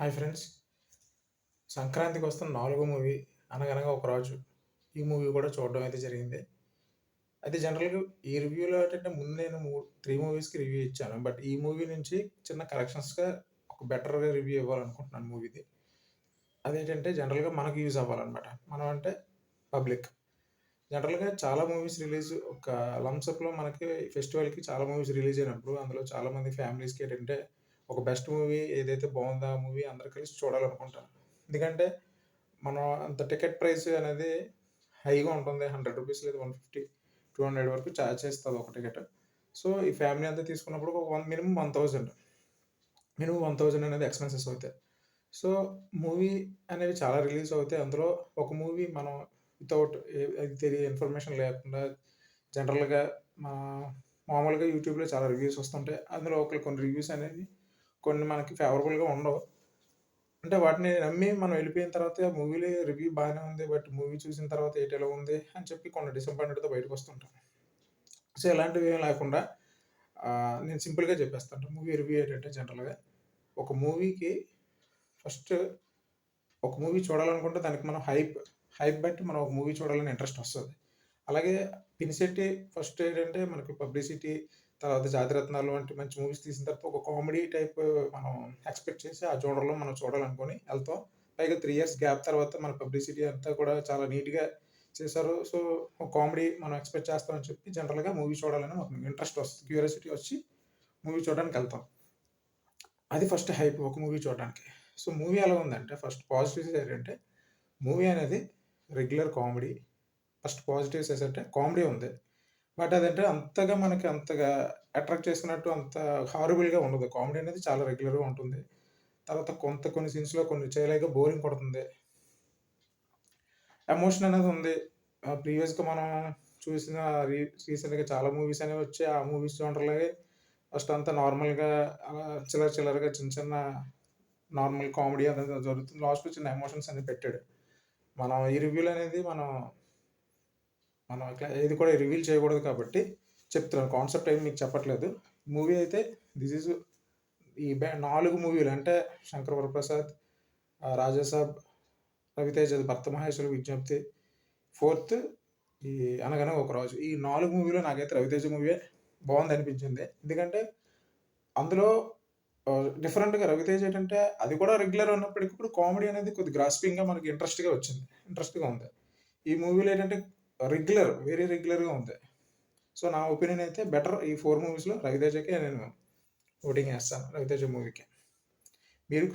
Hi friends. సంక్రాంతికి వస్తున్న 4 movie 'అనగనగా ఒక రాజు.' ఈ మూవీ కూడా చూడడం అయితే జరిగింది. అయితే జనరల్‌గా ఈ రివ్యూలో ఏంటంటే ముందు నేను 3 మూవీస్‌కి రివ్యూ ఇచ్చాను. బట్ ఈ మూవీ నుంచి చిన్న కరెక్షన్స్‌గా ఒక బెటర్‌గా రివ్యూ ఇవ్వాలనుకుంటున్నాను మూవీది. అదేంటంటే జనరల్‌గా మనకు యూజ్ అవ్వాలనమాట. మనం అంటే పబ్లిక్. జనరల్‌గా చాలా మూవీస్ రిలీజ్ ఒక లంసప్‌లో మనకి ఫెస్టివల్‌కి చాలా మూవీస్ రిలీజ్ అయినప్పుడు అందులో చాలామంది ఫ్యామిలీస్‌కి ఏంటంటే ఒక బెస్ట్ మూవీ ఏదైతే బావుందో ఆ మూవీ అందరూ కలిసి చూడాలనుకుంటారు. ఎందుకంటే మనం అంత టికెట్ ప్రైస్ అనేది హైగా ఉంటుంది. రూ. 100 లేదా 150, 200 వరకు చార్జ్ చేస్తది ఒక టికెట్. సో, ఈ ఫ్యామిలీ అంతా తీసుకున్నప్పుడు ఒక మినిమమ్ 1000 అనేది ఎక్స్‌పెన్సెస్ అవుతాయి. సో, మూవీ అనేవి చాలా రిలీజ్ అవుతాయి. అందులో ఒక మూవీ మనం వితౌట్ అది ఇన్ఫర్మేషన్ లేకుండా జనరల్‌గా మా మామూలుగా యూట్యూబ్‌లో చాలా రివ్యూస్ వస్తుంటాయి. అందులో కొన్ని రివ్యూస్ అనేవి కొన్ని మనకి ఫేవరబుల్‌గా ఉండవు. అంటే వాటిని నమ్మి మనం వెళ్ళిపోయిన తర్వాత ఆ మూవీలో రివ్యూ బానే ఉంది. బట్ మూవీ చూసిన తర్వాత ఏటి ఇలా ఉంది అని చెప్పి కొన్ని డిసప్పాయింటెడ్‌తో బయటకొస్తుంటాం. సో, ఇలాంటివి ఏమి లేకుండా నేను సింపుల్‌గా చెప్పేస్తాను. మూవీ రివ్యూ ఏంటంటే జనరల్‌గా ఒక మూవీకి ఫస్ట్ ఒక మూవీ చూడాలనుకుంటే దానికి మనం హైప్ బట్టి మనం ఒక మూవీ చూడాలని ఇంట్రెస్ట్ వస్తది. అలాగే 'పినిశెట్టి' ఫస్ట్ ఏంటంటే మనకి పబ్లిసిటీ, తర్వాత 'జాతిరత్నాలు' వంటి మంచి మూవీస్ తీసిన తర్వాత ఒక కామెడీ టైప్ మనం ఎక్స్‌పెక్ట్ చేసి ఆ జోనర్‌లో మనం చూడాలనుకోని ఎళ్తాం. పైగా 3 ఇయర్స్ గ్యాప్ తర్వాత మన పబ్లిసిటీ అంతా కూడా చాలా నీట్‌గా చేశారు. సో, ఒక కామెడీ మనం ఎక్స్‌పెక్ట్ చేస్తామని చెప్పి జనరల్‌గా మూవీ చూడాలని ఒక ఇంట్రెస్ట్ వస్తది. క్యూరియాసిటీ వచ్చి మూవీ చూడడానికెళ్తాం. అది ఫస్ట్ హైప్ ఒక మూవీ చూడడానికి. సో, మూవీ ఎలా ఉందంటే ఫస్ట్ పాజిటివ్స్ ఏంటంటే మూవీ అనేది రెగ్యులర్ కామెడీ. ఫస్ట్ పాజిటివ్స్ ఏంటంటే కామెడీ ఉంది. బట్ అదంటే అంతగా అట్రాక్ట్ చేసుకున్నట్టు అంత హారబుల్‌గా ఉండదు. కామెడీ అనేది చాలా రెగ్యులర్‌గా ఉంటుంది. తర్వాత కొన్ని సీన్స్‌లో కొన్ని చేయలేక బోరింగ్ కొడుతుంది. ఎమోషన్ అనేది ఉంది. ప్రీవియస్‌గా మనం చూసిన రీ రీసెంట్‌గా చాలా మూవీస్ అనేవి వచ్చాయి. ఆ మూవీస్ జోనర్‌లాగే ఫస్ట్ అంతా నార్మల్‌గా చిల్లరగా చిన్న నార్మల్ కామెడీ అనేది జరుగుతుంది. లాస్ట్‌లో చిన్న ఎమోషన్స్ అనేది పెట్టాడు. మనం ఈ రివ్యూలు అనేది మనం ఏది కూడా రివీల్ చేయకూడదు కాబట్టి చెప్తున్నాను. కాన్సెప్ట్ ఏమి మీకు చెప్పట్లేదు. మూవీ అయితే దిస్ ఈజ్ 4 మూవీలు అంటే 'శంకర్ వరప్రసాద్', 'రాజాసాబ్', 'రవితేజ'ది 'భర్త మహేశ్వరుల విజ్ఞప్తి', ఫోర్త్ ఈ 'అనగనగా ఒక రాజు.' ఈ 4 మూవీలో నాకైతే 'రవితేజ' మూవీయే బావుందనిపించింది. ఎందుకంటే అందులో డిఫరెంట్‌గా 'రవితేజ' ఏంటంటే అది కూడా రెగ్యులర్ ఉన్నప్పటికి కూడా కామెడీ అనేది కొద్దిగా గ్రాస్పింగ్‌గా మనకి ఇంట్రెస్ట్‌గా వచ్చింది. ఇంట్రెస్ట్‌గా ఉంది. ఈ మూవీలో ఏంటంటే వెరీ రెగ్యులర్‌గా ఉంది. సో, నా ఒపీనియన్ అయితే బెటర్ ఈ 4 మూవీస్‌లో 'రవితేజ'కే నేను ఓటింగ్ ఏస్తాను. 'రవితేజ' మూవీకి. మీరు